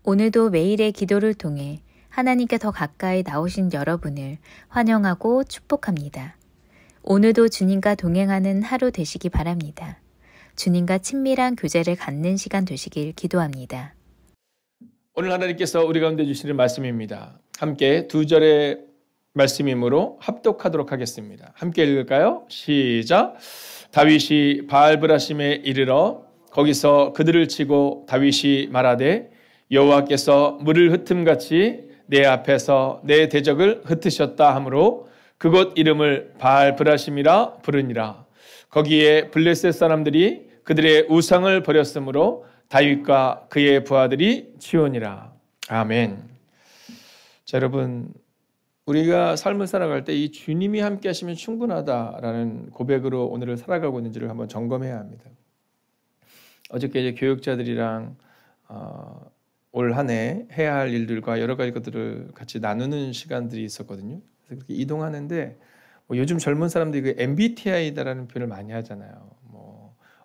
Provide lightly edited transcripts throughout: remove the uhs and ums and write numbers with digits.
오늘도 매일의 기도를 통해 하나님께 더 가까이 나오신 여러분을 환영하고 축복합니다. 오늘도 주님과 동행하는 하루 되시기 바랍니다. 주님과 친밀한 교제를 갖는 시간 되시길 기도합니다. 오늘 하나님께서 우리 가운데 주시는 말씀입니다. 함께 2절의 말씀이므로 합독하도록 하겠습니다. 함께 읽을까요? 시작! 다윗이 바알브라심에 이르러 거기서 그들을 치고 다윗이 말하되 여호와께서 물을 흩음같이 내 앞에서 내 대적을 흩으셨다 하므로 그곳 이름을 바알브라심이라 부르니라. 거기에 블레셋 사람들이 그들의 우상을 버렸으므로 다윗과 그의 부하들이 치우니라. 아멘. 자, 여러분, 우리가 삶을 살아갈 때 이 주님이 함께 하시면 충분하다라는 고백으로 오늘을 살아가고 있는지를 한번 점검해야 합니다. 어저께 이제 교육자들이랑 올 한 해 해야 할 일들과 여러 가지 것들을 같이 나누는 시간들이 있었거든요. 그래서 그렇게 이동하는데 요즘 젊은 사람들이 그 MBTI다라는 표현을 많이 하잖아요.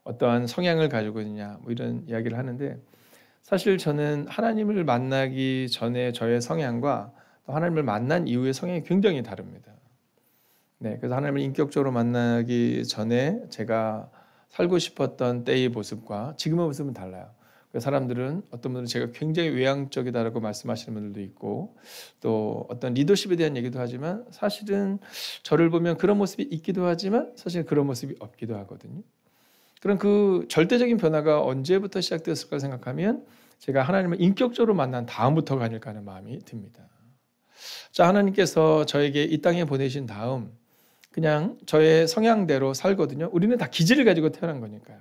어떠한 성향을 가지고 있느냐 이런 이야기를 하는데, 사실 저는 하나님을 만나기 전에 저의 성향과 또 하나님을 만난 이후의 성향이 굉장히 다릅니다. 네, 그래서 하나님을 인격적으로 만나기 전에 제가 살고 싶었던 때의 모습과 지금의 모습은 달라요. 사람들은, 어떤 분들은 제가 굉장히 외향적이다라고 말씀하시는 분들도 있고, 또 어떤 리더십에 대한 얘기도 하지만 사실은 저를 보면 그런 모습이 있기도 하지만 사실 그런 모습이 없기도 하거든요. 그런 그 절대적인 변화가 언제부터 시작되었을까 생각하면 제가 하나님을 인격적으로 만난 다음부터가 아닐까 하는 마음이 듭니다. 자, 하나님께서 저에게 이 땅에 보내신 다음 그냥 저의 성향대로 살거든요. 우리는 다 기질을 가지고 태어난 거니까요.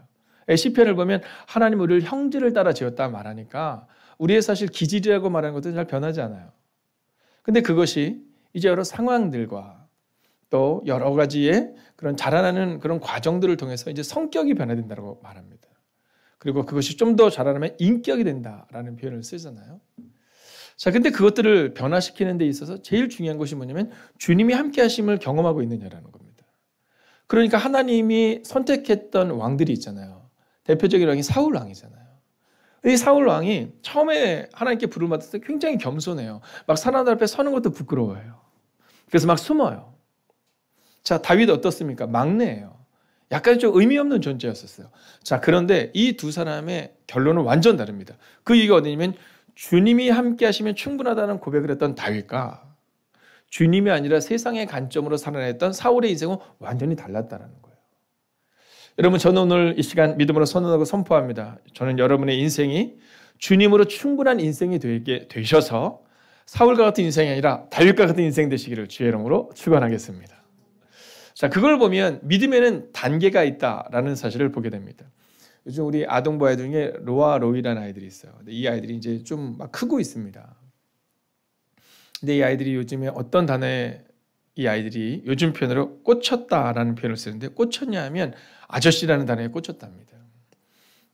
시편을 보면 하나님 우리를 형질을 따라 지었다 말하니까 우리의 사실 기질이라고 말하는 것도 잘 변하지 않아요. 근데 그것이 이제 여러 상황들과 또 여러 가지의 그런 자라나는 그런 과정들을 통해서 이제 성격이 변화된다고 말합니다. 그리고 그것이 좀 더 자라나면 인격이 된다라는 표현을 쓰잖아요. 자, 근데 그것들을 변화시키는 데 있어서 제일 중요한 것이 뭐냐면 주님이 함께 하심을 경험하고 있느냐라는 겁니다. 그러니까 하나님이 선택했던 왕들이 있잖아요. 대표적인 왕이 사울 왕이잖아요. 이 사울 왕이 처음에 하나님께 부름을 받았을 때 굉장히 겸손해요. 막 사람들 앞에 서는 것도 부끄러워해요. 그래서 막 숨어요. 자, 다윗 어떻습니까? 막내예요. 약간 좀 의미 없는 존재였었어요. 자, 그런데 이 두 사람의 결론은 완전 다릅니다. 그 얘기가 어디냐면 주님이 함께 하시면 충분하다는 고백을 했던 다윗과 주님이 아니라 세상의 관점으로 살아냈던 사울의 인생은 완전히 달랐다는 거예요. 여러분, 저는 오늘 이 시간 믿음으로 선언하고 선포합니다. 저는 여러분의 인생이 주님으로 충분한 인생이 되게 되셔서 사울과 같은 인생이 아니라 다윗과 같은 인생 되시기를 주의 이름으로 축원하겠습니다. 자, 그걸 보면 믿음에는 단계가 있다라는 사실을 보게 됩니다. 요즘 우리 아동부 아이들 중에 로아 로이라는 아이들이 있어요. 근데 이 아이들이 이제 좀 막 크고 있습니다. 근데 이 아이들이 요즘에 어떤 단어에 이 아이들이 요즘 표현으로 꽂혔다라는 표현을 쓰는데, 꽂혔냐 하면 아저씨라는 단어에 꽂혔답니다.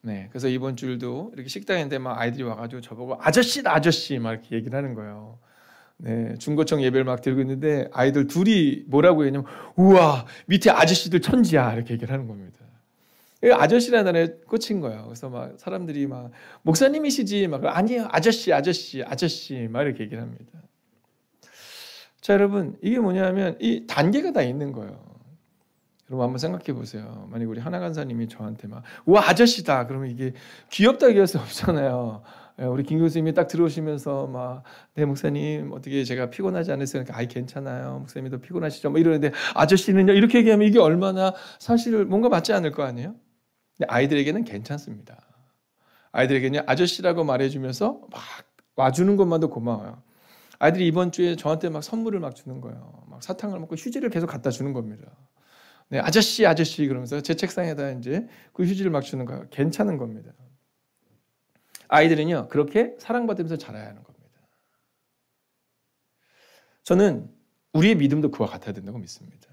네, 그래서 이번 주일도 이렇게 식당인데 막 아이들이 와가지고 저보고 아저씨다 아저씨 막 이렇게 얘기를 하는 거예요. 네, 중고청 예배를 막 들고 있는데 아이들 둘이 뭐라고 했냐면 우와 밑에 아저씨들 천지야 이렇게 얘기를 하는 겁니다. 아저씨라는 단어에 꽂힌 거예요. 그래서 막 사람들이 막 목사님이시지 막 아니에요 아저씨 막 이렇게 얘기를 합니다. 자, 여러분, 이게 뭐냐면 이 단계가 다 있는 거예요. 여러분 한번 생각해 보세요. 만약 우리 하나 간사님이 저한테 막 우와 아저씨다 그러면 이게 귀엽다 얘기할 수 없잖아요. 우리 김 교수님이 딱 들어오시면서 막 네 목사님 어떻게 제가 피곤하지 않으세요? 그러니까 아이 괜찮아요. 목사님도 피곤하시죠? 뭐 이러는데 아저씨는요 이렇게 얘기하면 이게 얼마나 사실 뭔가 맞지 않을 거 아니에요? 근데 아이들에게는 괜찮습니다. 아이들에게는 아저씨라고 말해주면서 막 와주는 것만도 고마워요. 아이들이 이번 주에 저한테 막 선물을 막 주는 거예요. 막 사탕을 먹고 휴지를 계속 갖다 주는 겁니다. 네, 아저씨 그러면서 제 책상에다 이제 그 휴지를 막 주는 거예요. 괜찮은 겁니다. 아이들은요 그렇게 사랑받으면서 자라야 하는 겁니다. 저는 우리의 믿음도 그와 같아야 된다고 믿습니다.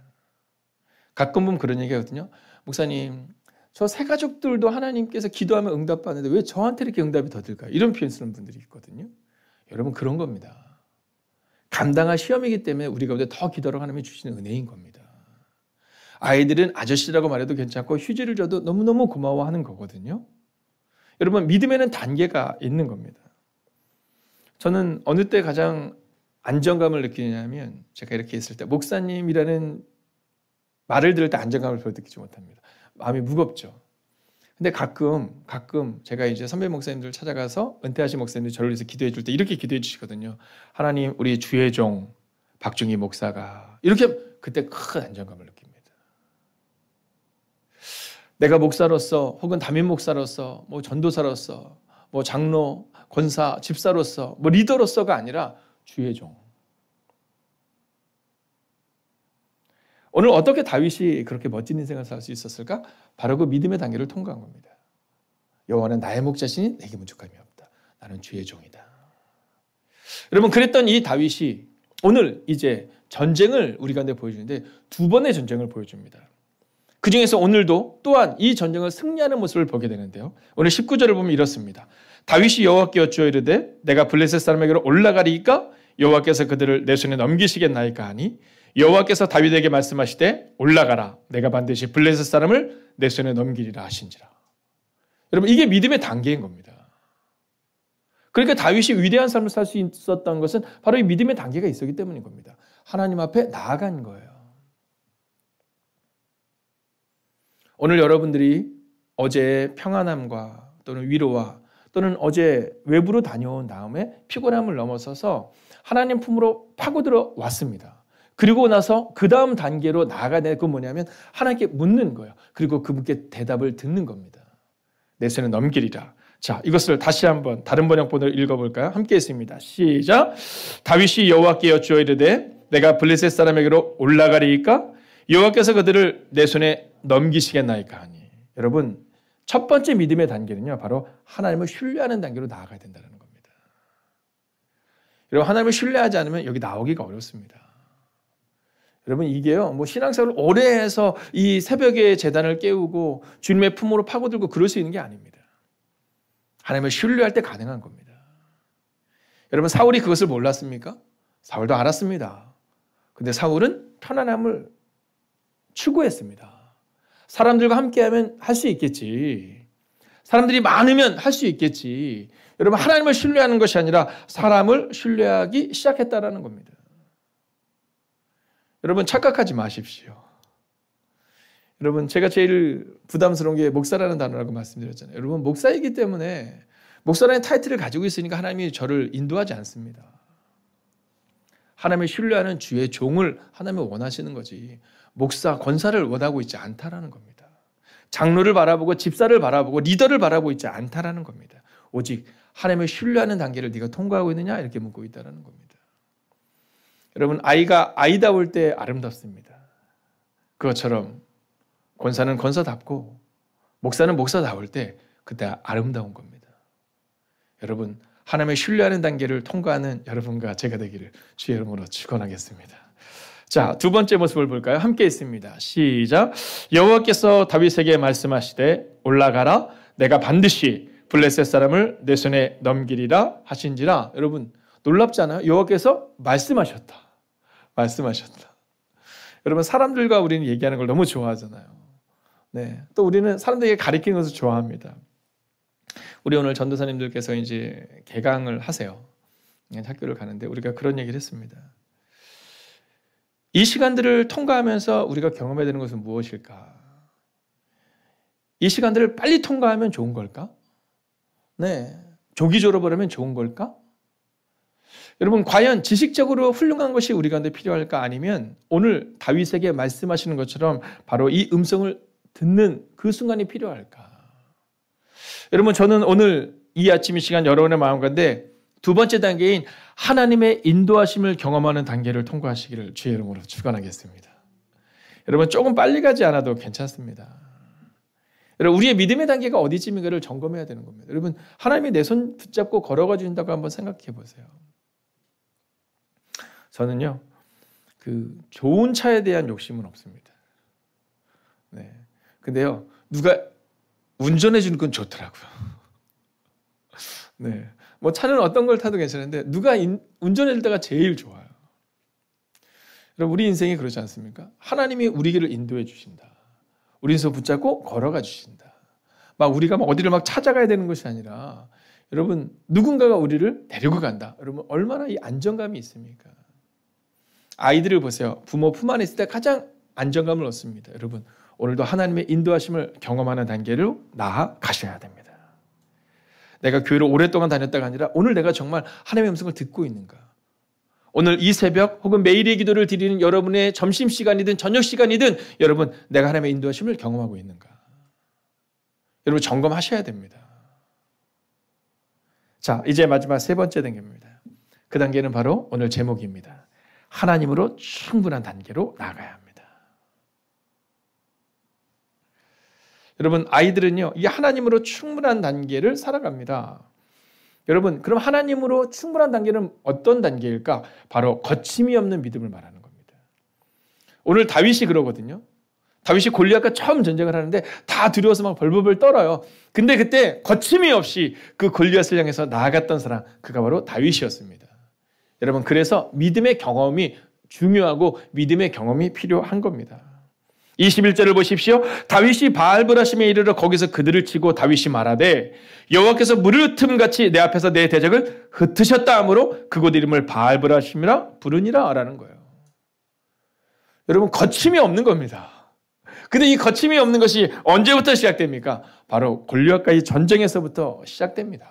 가끔 보면 그런 얘기하거든요. 목사님, 저 새 가족들도 하나님께서 기도하면 응답받는데 왜 저한테 이렇게 응답이 더 들까요? 이런 표현 쓰는 분들이 있거든요. 여러분, 그런 겁니다. 감당할 시험이기 때문에 우리 가운데 더 기도하라고 하나님이 주시는 은혜인 겁니다. 아이들은 아저씨라고 말해도 괜찮고 휴지를 줘도 너무너무 고마워하는 거거든요. 여러분, 믿음에는 단계가 있는 겁니다. 저는 어느 때 가장 안정감을 느끼냐면 제가 이렇게 있을 때 목사님이라는 말을 들을 때 안정감을 별로 느끼지 못합니다. 마음이 무겁죠. 근데 가끔 제가 이제 선배 목사님들 찾아가서 은퇴하신 목사님들 저를 위해서 기도해 줄 때 이렇게 기도해 주시거든요. 하나님, 우리 주의 종 박중희 목사가 이렇게 그때 큰 안정감을 느낍니다. 내가 목사로서 혹은 담임 목사로서 뭐 전도사로서 뭐 장로, 권사, 집사로서 뭐 리더로서가 아니라 주의 종. 오늘 어떻게 다윗이 그렇게 멋진 인생을 살 수 있었을까? 바로 그 믿음의 단계를 통과한 겁니다. 여호와는 나의 목자시니 내게 문족함이 없다. 나는 주의 종이다. 여러분, 그랬던 이 다윗이 오늘 이제 전쟁을 우리 가운데 보여주는데 두 번의 전쟁을 보여줍니다. 그 중에서 오늘도 또한 이 전쟁을 승리하는 모습을 보게 되는데요. 오늘 19절을 보면 이렇습니다. 다윗이 여호와께 여쭈어 이르되 내가 블레셋 사람에게로 올라가리이까 여호와께서 그들을 내 손에 넘기시겠나이까 하니 여호와께서 다윗에게 말씀하시되 올라가라. 내가 반드시 블레셋 사람을 내 손에 넘기리라 하신지라. 여러분, 이게 믿음의 단계인 겁니다. 그러니까 다윗이 위대한 삶을 살 수 있었던 것은 바로 이 믿음의 단계가 있었기 때문인 겁니다. 하나님 앞에 나아간 거예요. 오늘 여러분들이 어제 평안함과 또는 위로와 또는 어제 외부로 다녀온 다음에 피곤함을 넘어서서 하나님 품으로 파고들어 왔습니다. 그리고 나서 그 다음 단계로 나아가야 될 건 뭐냐면 하나님께 묻는 거예요. 그리고 그분께 대답을 듣는 겁니다. 내 손에 넘기리라. 자, 이것을 다시 한번 다른 번역본을 읽어볼까요? 함께 했습니다. 시작. 다윗이 여호와께 여쭈어 이르되 내가 블레셋 사람에게로 올라가리이까 여호와께서 그들을 내 손에 넘기시겠나이까 하니. 여러분, 첫 번째 믿음의 단계는요, 바로 하나님을 신뢰하는 단계로 나아가야 된다는 겁니다. 여러분, 하나님을 신뢰하지 않으면 여기 나오기가 어렵습니다. 여러분, 이게요, 뭐 신앙생활을 오래 해서 이 새벽에 제단을 깨우고 주님의 품으로 파고들고 그럴 수 있는 게 아닙니다. 하나님을 신뢰할 때 가능한 겁니다. 여러분, 사울이 그것을 몰랐습니까? 사울도 알았습니다. 근데 사울은 편안함을 추구했습니다. 사람들과 함께하면 할 수 있겠지. 사람들이 많으면 할 수 있겠지. 여러분, 하나님을 신뢰하는 것이 아니라 사람을 신뢰하기 시작했다라는 겁니다. 여러분, 착각하지 마십시오. 여러분, 제가 제일 부담스러운 게 목사라는 단어라고 말씀드렸잖아요. 여러분, 목사이기 때문에 목사라는 타이틀을 가지고 있으니까 하나님이 저를 인도하지 않습니다. 하나님을 신뢰하는 주의 종을 하나님이 원하시는 거지, 목사, 권사를 원하고 있지 않다라는 겁니다. 장로를 바라보고 집사를 바라보고 리더를 바라보고 있지 않다라는 겁니다. 오직 하나님을 신뢰하는 단계를 네가 통과하고 있느냐 이렇게 묻고 있다는 겁니다. 여러분, 아이가 아이다울 때 아름답습니다. 그것처럼 권사는 권사답고 목사는 목사다울 때 그때 아름다운 겁니다. 여러분, 하나님을 신뢰하는 단계를 통과하는 여러분과 제가 되기를 주의 이름으로 축원하겠습니다. 자, 두 번째 모습을 볼까요? 함께 있습니다. 시작. 여호와께서 다윗에게 말씀하시되 올라가라. 내가 반드시 블레셋 사람을 내 손에 넘기리라 하신지라. 여러분, 놀랍지 않아요? 여호와께서 말씀하셨다. 여러분, 사람들과 우리는 얘기하는 걸 너무 좋아하잖아요. 네, 또 우리는 사람들에게 가르치는 것을 좋아합니다. 우리 오늘 전도사님들께서 이제 개강을 하세요. 학교를 가는데 우리가 그런 얘기를 했습니다. 이 시간들을 통과하면서 우리가 경험해야 되는 것은 무엇일까? 이 시간들을 빨리 통과하면 좋은 걸까? 네, 조기 졸업을 하면 좋은 걸까? 여러분, 과연 지식적으로 훌륭한 것이 우리 가운데 필요할까? 아니면 오늘 다윗에게 말씀하시는 것처럼 바로 이 음성을 듣는 그 순간이 필요할까? 여러분, 저는 오늘 이 아침 이 시간 여러분의 마음 가운데 두 번째 단계인 하나님의 인도하심을 경험하는 단계를 통과하시기를 주의 이름으로 축원하겠습니다. 여러분, 조금 빨리 가지 않아도 괜찮습니다. 여러분, 우리의 믿음의 단계가 어디쯤인가를 점검해야 되는 겁니다. 여러분, 하나님이 내 손 붙잡고 걸어가 주신다고 한번 생각해 보세요. 저는요, 그 좋은 차에 대한 욕심은 없습니다. 네. 근데요, 누가 운전해 주는 건 좋더라고요. 네. 뭐 차는 어떤 걸 타도 괜찮은데 누가 운전해 줄 때가 제일 좋아요. 여러분, 우리 인생이 그렇지 않습니까? 하나님이 우리 길을 인도해 주신다. 우리 손 붙잡고 걸어가 주신다. 막 우리가 막 어디를 막 찾아가야 되는 것이 아니라, 여러분, 누군가가 우리를 데리고 간다. 여러분, 얼마나 이 안정감이 있습니까? 아이들을 보세요. 부모 품 안에 있을 때 가장 안정감을 얻습니다. 여러분, 오늘도 하나님의 인도하심을 경험하는 단계로 나아가셔야 됩니다. 내가 교회를 오랫동안 다녔다가 아니라 오늘 내가 정말 하나님의 음성을 듣고 있는가? 오늘 이 새벽 혹은 매일의 기도를 드리는 여러분의 점심시간이든 저녁시간이든 여러분, 내가 하나님의 인도하심을 경험하고 있는가? 여러분, 점검하셔야 됩니다. 자, 이제 마지막 세 번째 단계입니다. 그 단계는 바로 오늘 제목입니다. 하나님으로 충분한 단계로 나아가야 합니다. 여러분, 아이들은요, 이 하나님으로 충분한 단계를 살아갑니다. 여러분, 그럼 하나님으로 충분한 단계는 어떤 단계일까? 바로 거침이 없는 믿음을 말하는 겁니다. 오늘 다윗이 그러거든요. 다윗이 골리앗과 처음 전쟁을 하는데 다 두려워서 막 벌벌벌 떨어요. 근데 그때 거침이 없이 그 골리앗을 향해서 나아갔던 사람, 그가 바로 다윗이었습니다. 여러분, 그래서 믿음의 경험이 중요하고 믿음의 경험이 필요한 겁니다. 21절을 보십시오. 다윗이 바알브라심에 이르러 거기서 그들을 치고 다윗이 말하되 여호와께서 물을 틈같이 내 앞에서 내 대적을 흩으셨다 하므로 그곳 이름을 바알브라심이라 부르니라 라는 거예요. 여러분, 거침이 없는 겁니다. 근데 이 거침이 없는 것이 언제부터 시작됩니까? 바로 골리앗과의 전쟁에서부터 시작됩니다.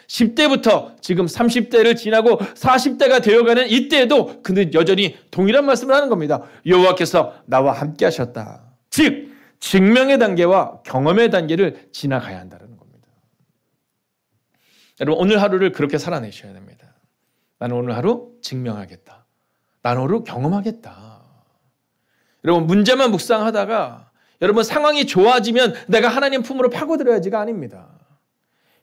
10대부터 지금 30대를 지나고 40대가 되어가는 이때에도 그는 여전히 동일한 말씀을 하는 겁니다. 여호와께서 나와 함께 하셨다. 즉 증명의 단계와 경험의 단계를 지나가야 한다는 겁니다. 여러분, 오늘 하루를 그렇게 살아내셔야 됩니다. 나는 오늘 하루 증명하겠다. 나는 오늘 경험하겠다. 여러분, 문제만 묵상하다가 여러분 상황이 좋아지면 내가 하나님 품으로 파고들어야지가 아닙니다.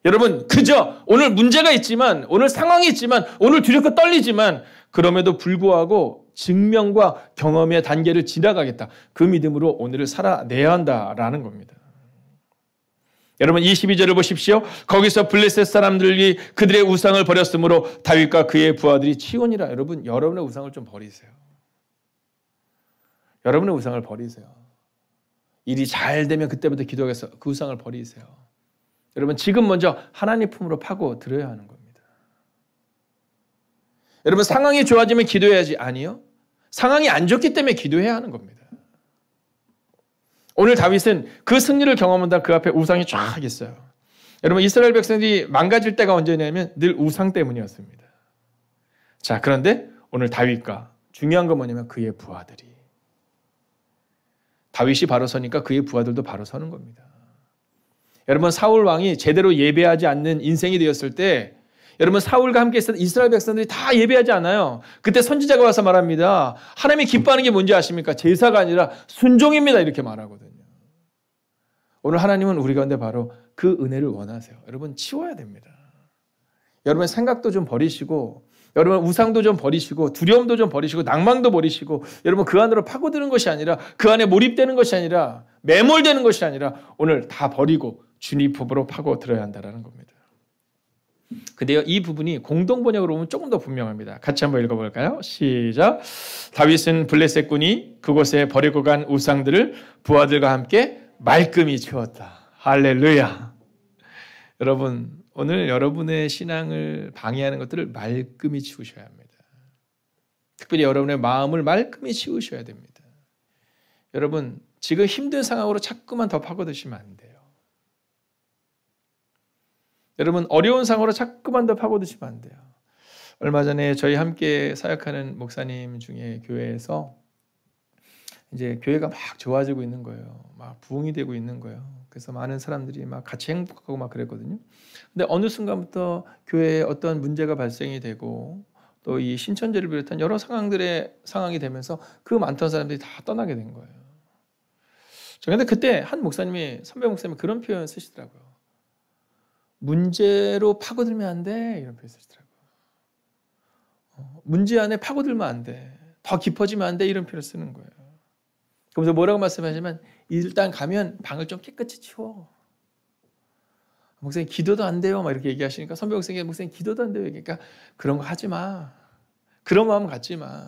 여러분, 그저 오늘 문제가 있지만, 오늘 상황이 있지만, 오늘 두렵고 떨리지만 그럼에도 불구하고 증명과 경험의 단계를 지나가겠다. 그 믿음으로 오늘을 살아내야 한다라는 겁니다. 여러분, 22절을 보십시오. 거기서 블레셋 사람들이 그들의 우상을 버렸으므로 다윗과 그의 부하들이 치우니라. 여러분, 여러분의 우상을 좀 버리세요. 여러분의 우상을 버리세요. 일이 잘 되면 그때부터 기도해서 그 우상을 버리세요. 여러분, 지금 먼저 하나님 품으로 파고 들어야 하는 겁니다. 여러분, 상황이 좋아지면 기도해야지. 아니요. 상황이 안 좋기 때문에 기도해야 하는 겁니다. 오늘 다윗은 그 승리를 경험한다 그 앞에 우상이 쫙 있어요. 여러분, 이스라엘 백성들이 망가질 때가 언제냐면 늘 우상 때문이었습니다. 자, 그런데 오늘 다윗과 중요한 건 뭐냐면 그의 부하들이. 다윗이 바로 서니까 그의 부하들도 바로 서는 겁니다. 여러분, 사울 왕이 제대로 예배하지 않는 인생이 되었을 때 여러분, 사울과 함께 있었던 이스라엘 백성들이 다 예배하지 않아요. 그때 선지자가 와서 말합니다. 하나님이 기뻐하는 게 뭔지 아십니까? 제사가 아니라 순종입니다. 이렇게 말하거든요. 오늘 하나님은 우리 가운데 바로 그 은혜를 원하세요. 여러분, 치워야 됩니다. 여러분의 생각도 좀 버리시고, 여러분 우상도 좀 버리시고, 두려움도 좀 버리시고, 낭망도 버리시고, 여러분 그 안으로 파고드는 것이 아니라, 그 안에 몰입되는 것이 아니라, 매몰되는 것이 아니라 오늘 다 버리고 주님 품으로 파고들어야 한다는 겁니다. 근데요, 이 부분이 공동번역으로 보면 조금 더 분명합니다. 같이 한번 읽어볼까요? 시작. 다윗은 블레셋군이 그곳에 버리고 간 우상들을 부하들과 함께 말끔히 치웠다. 할렐루야. 여러분, 오늘 여러분의 신앙을 방해하는 것들을 말끔히 치우셔야 합니다. 특별히 여러분의 마음을 말끔히 치우셔야 됩니다. 여러분, 지금 힘든 상황으로 자꾸만 더 파고드시면 안 돼요. 여러분, 어려운 상황으로 자꾸만 더 파고드시면 안 돼요. 얼마 전에 저희 함께 사역하는 목사님 중에 교회에서 이제 교회가 막 좋아지고 있는 거예요. 막 부흥이 되고 있는 거예요. 그래서 많은 사람들이 막 같이 행복하고 막 그랬거든요. 근데 어느 순간부터 교회에 어떤 문제가 발생이 되고 또 이 신천지를 비롯한 여러 상황이 되면서 그 많던 사람들이 다 떠나게 된 거예요. 그런데 그때 한 목사님이, 선배 목사님이 그런 표현을 쓰시더라고요. 문제로 파고들면 안 돼. 이런 표현 쓰시더라고요. 문제 안에 파고들면 안 돼. 더 깊어지면 안 돼. 이런 표현을 쓰는 거예요. 그러면서 뭐라고 말씀하시면 일단 가면 방을 좀 깨끗이 치워. 목사님 기도도 안 돼요. 막 이렇게 얘기하시니까 선배 목사님 기도도 안 돼요. 그러니까 그런 거 하지 마. 그런 마음 갖지 마.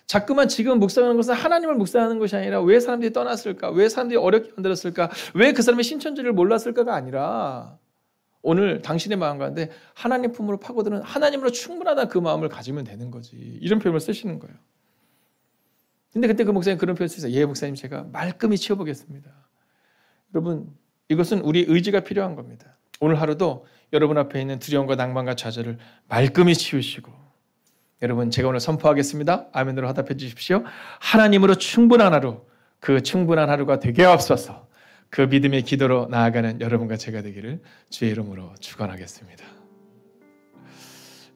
자꾸만 지금 묵상하는 것은 하나님을 묵상하는 것이 아니라 왜 사람들이 떠났을까? 왜 사람들이 어렵게 만들었을까? 왜 그 사람의 신천지를 몰랐을까가 아니라 오늘 당신의 마음 가운데 하나님 품으로 파고드는 하나님으로 충분하다 그 마음을 가지면 되는 거지. 이런 표현을 쓰시는 거예요. 근데 그때 그 목사님 그런 표현을 쓰세요. 예, 목사님 제가 말끔히 치워보겠습니다. 여러분 이것은 우리 의지가 필요한 겁니다. 오늘 하루도 여러분 앞에 있는 두려움과 낭만과 좌절을 말끔히 치우시고 여러분 제가 오늘 선포하겠습니다. 아멘으로 화답해 주십시오. 하나님으로 충분한 하루, 그 충분한 하루가 되게 앞서서 그 믿음의 기도로 나아가는 여러분과 제가 되기를 주의 이름으로 축원하겠습니다.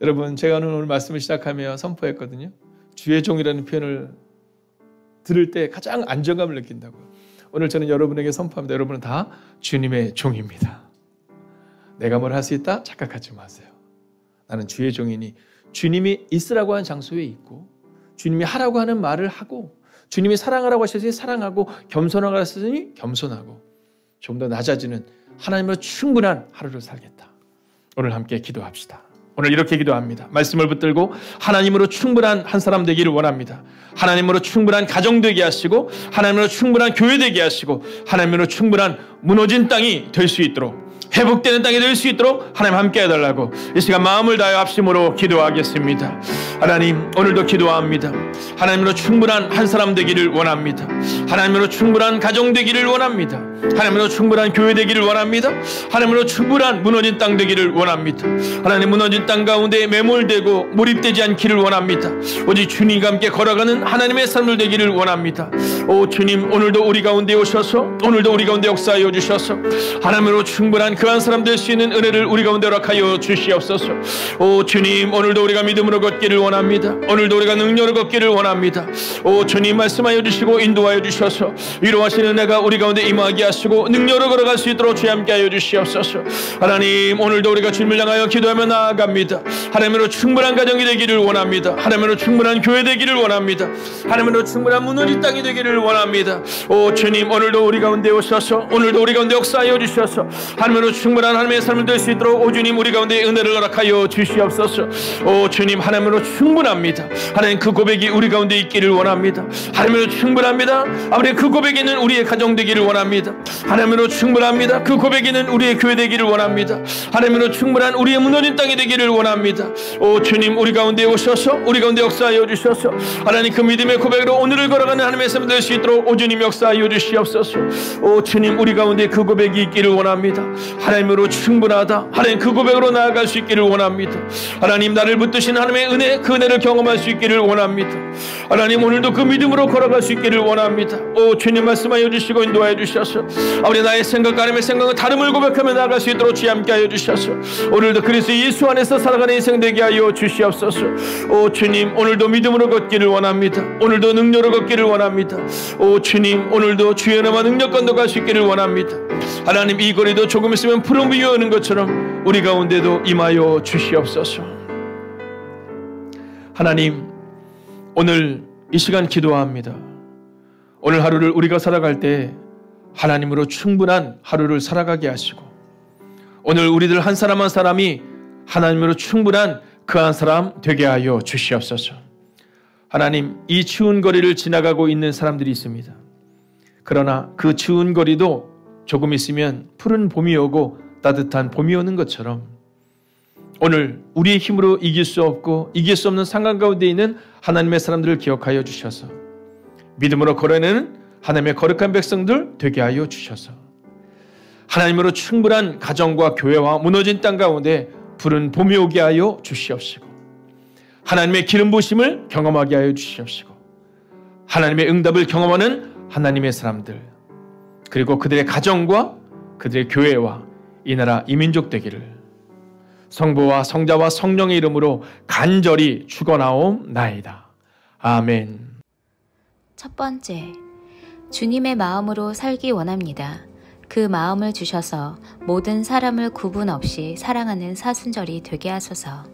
여러분 제가 오늘 말씀을 시작하며 선포했거든요. 주의 종이라는 표현을 들을 때 가장 안정감을 느낀다고요. 오늘 저는 여러분에게 선포합니다. 여러분은 다 주님의 종입니다. 내가 뭘 할 수 있다? 착각하지 마세요. 나는 주의 종이니 주님이 있으라고 하는 장소에 있고 주님이 하라고 하는 말을 하고 주님이 사랑하라고 하셨으니 사랑하고 겸손하라고 하셨으니 겸손하고 좀 더 낮아지는 하나님으로 충분한 하루를 살겠다. 오늘 함께 기도합시다. 오늘 이렇게 기도합니다. 말씀을 붙들고 하나님으로 충분한 한 사람 되기를 원합니다. 하나님으로 충분한 가정 되게 하시고 하나님으로 충분한 교회 되게 하시고 하나님으로 충분한 무너진 땅이 될 수 있도록 회복되는 땅이 될 수 있도록 하나님 함께 해달라고 이 시간 마음을 다해 합심으로 기도하겠습니다. 하나님 오늘도 기도합니다. 하나님으로 충분한 한 사람 되기를 원합니다. 하나님으로 충분한 가정 되기를 원합니다. 하나님으로 충분한 교회 되기를 원합니다. 하나님으로 충분한 무너진 땅 되기를 원합니다. 하나님 무너진 땅 가운데 매몰되고 몰입되지 않기를 원합니다. 오직 주님과 함께 걸어가는 하나님의 삶을 되기를 원합니다. 오 주님 오늘도 우리 가운데 오셔서 오늘도 우리 가운데 역사하여 주셔서 하나님으로 충분한 그한 사람 될 수 있는 은혜를 우리 가운데 허락하여 주시옵소서. 오 주님 오늘도 우리가 믿음으로 걷기를 원합니다. 오늘도 우리가 능력으로 걷기를 원합니다. 오 주님 말씀하여 주시고 인도하여 주셔서 위로하시는 은혜가 우리 가운데 임하게 하시고 능력으로 걸어갈 수 있도록 주님 함께 하여 주시옵소서. 하나님 오늘도 우리가 주님을 향하여 기도하며 나아갑니다. 하나님으로 충분한 가정이 되기를 원합니다. 하나님으로 충분한 교회 되기를 원합니다. 하나님으로 충분한 무너진 땅이 되기를 원합니다. 오 주님 오늘도 우리 가운데 오셔서 오늘도 우리 가운데 역사하여 주셔서 하나님으로 충분한 하나님의 삶을 될 수 있도록 오 주님 우리 가운데 은혜를 허락하여 주시옵소서. 오 주님 하나님으로 충분합니다. 하나님 그 고백이 우리 가운데 있기를 원합니다. 하나님으로 충분합니다. 아버지 그 고백에는 우리의 가정 되기를 원합니다. 하나님으로 충분합니다. 그 고백에는 우리의 교회 되기를 원합니다. 하나님으로 충분한 우리의 무너진 땅이 되기를 원합니다. 오 주님 우리 가운데 오셔서 우리 가운데 역사하여 주셔서 하나님 그 믿음의 고백으로 오늘을 걸어가는 하나님의 삶을 될 수 있도록 오 주님 역사하여 주시옵소서. 오 주님 우리 가운데 그 고백이 있기를 원합니다. 하나님으로 충분하다. 하나님 그 고백으로 나아갈 수 있기를 원합니다. 하나님 나를 붙드신 하나님의 은혜 그 은혜를 경험할 수 있기를 원합니다. 하나님 오늘도 그 믿음으로 걸어갈 수 있기를 원합니다. 오 주님 말씀하여 주시고 인도하여 주셔서 아버지 나의 생각과 하나님의 생각은 다름을 고백하며 나아갈 수 있도록 주님 함께 하여 주셔서 오늘도 그리스도 예수 안에서 살아가는 인생 되게 하여 주시옵소서. 오 주님 오늘도 믿음으로 걷기를 원합니다. 오늘도 능력으로 걷기를 원합니다. 오 주님 오늘도 주의 은혜와 능력 건너갈 수 있기를 원합니다. 하나님 이 거리도 조금 있으면 푸른 비가 오는 것처럼 우리 가운데도 임하여 주시옵소서. 하나님 오늘 이 시간 기도합니다. 오늘 하루를 우리가 살아갈 때 하나님으로 충분한 하루를 살아가게 하시고 오늘 우리들 한 사람 한 사람이 하나님으로 충분한 그 한 사람 되게 하여 주시옵소서. 하나님 이 추운 거리를 지나가고 있는 사람들이 있습니다. 그러나 그 추운 거리도 조금 있으면 푸른 봄이 오고 따뜻한 봄이 오는 것처럼 오늘 우리의 힘으로 이길 수 없고 이길 수 없는 상황 가운데 있는 하나님의 사람들을 기억하여 주셔서 믿음으로 걸어내는 하나님의 거룩한 백성들 되게 하여 주셔서 하나님으로 충분한 가정과 교회와 무너진 땅 가운데 푸른 봄이 오게 하여 주시옵시고 하나님의 기름 부으심을 경험하게 하여 주시옵시고 하나님의 응답을 경험하는 하나님의 사람들 그리고 그들의 가정과 그들의 교회와 이 나라 이 민족 되기를 성부와 성자와 성령의 이름으로 간절히 축원하옵나이다. 아멘. 첫 번째, 주님의 마음으로 살기 원합니다. 그 마음을 주셔서 모든 사람을 구분 없이 사랑하는 사순절이 되게 하소서.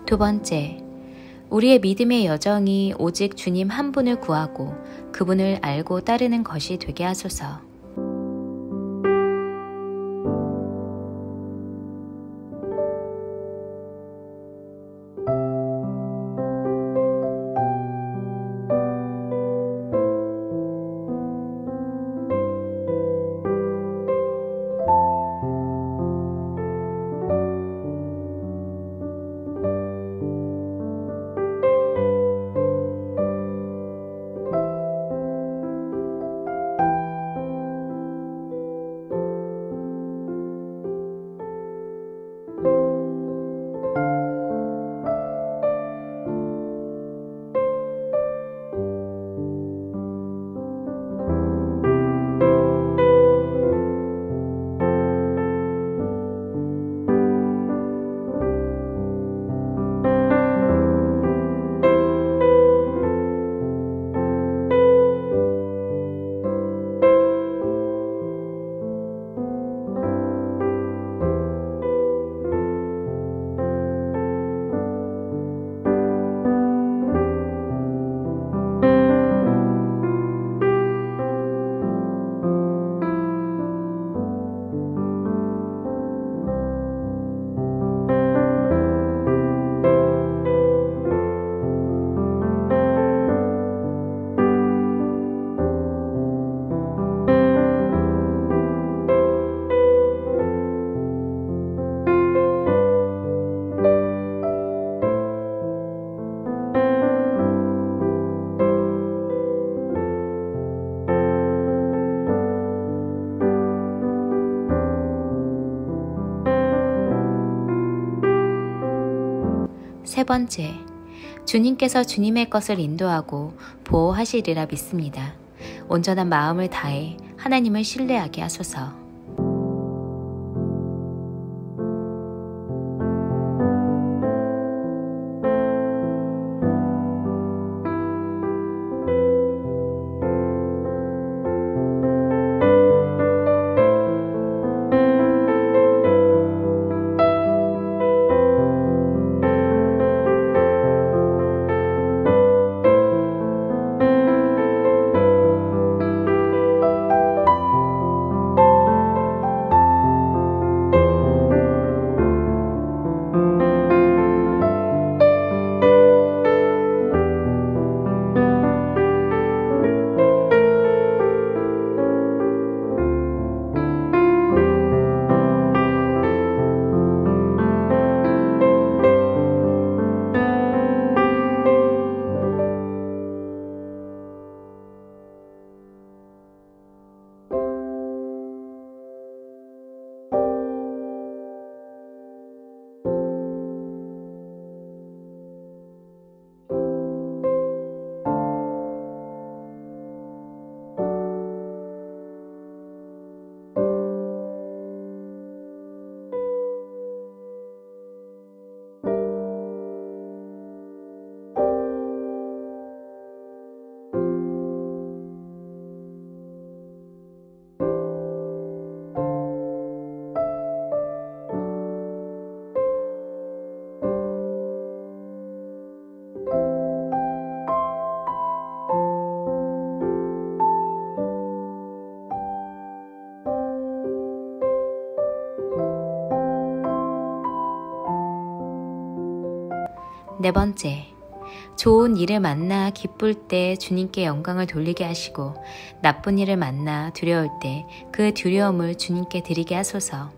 두 번째, 우리의 믿음의 여정이 오직 주님 한 분을 구하고 그분을 알고 따르는 것이 되게 하소서. 세 번째, 주님께서 주님의 것을 인도하고 보호하시리라 믿습니다. 온전한 마음을 다해 하나님을 신뢰하게 하소서. 네 번째, 좋은 일을 만나 기쁠 때 주님께 영광을 돌리게 하시고 나쁜 일을 만나 두려울 때 그 두려움을 주님께 드리게 하소서.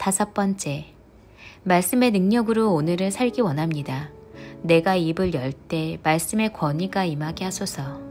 5번째, 말씀의 능력으로 오늘을 살기 원합니다. 내가 입을 열 때 말씀의 권위가 임하게 하소서.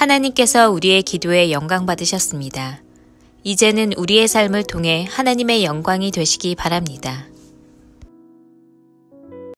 하나님께서 우리의 기도에 영광 받으셨습니다. 이제는 우리의 삶을 통해 하나님의 영광이 되시기 바랍니다.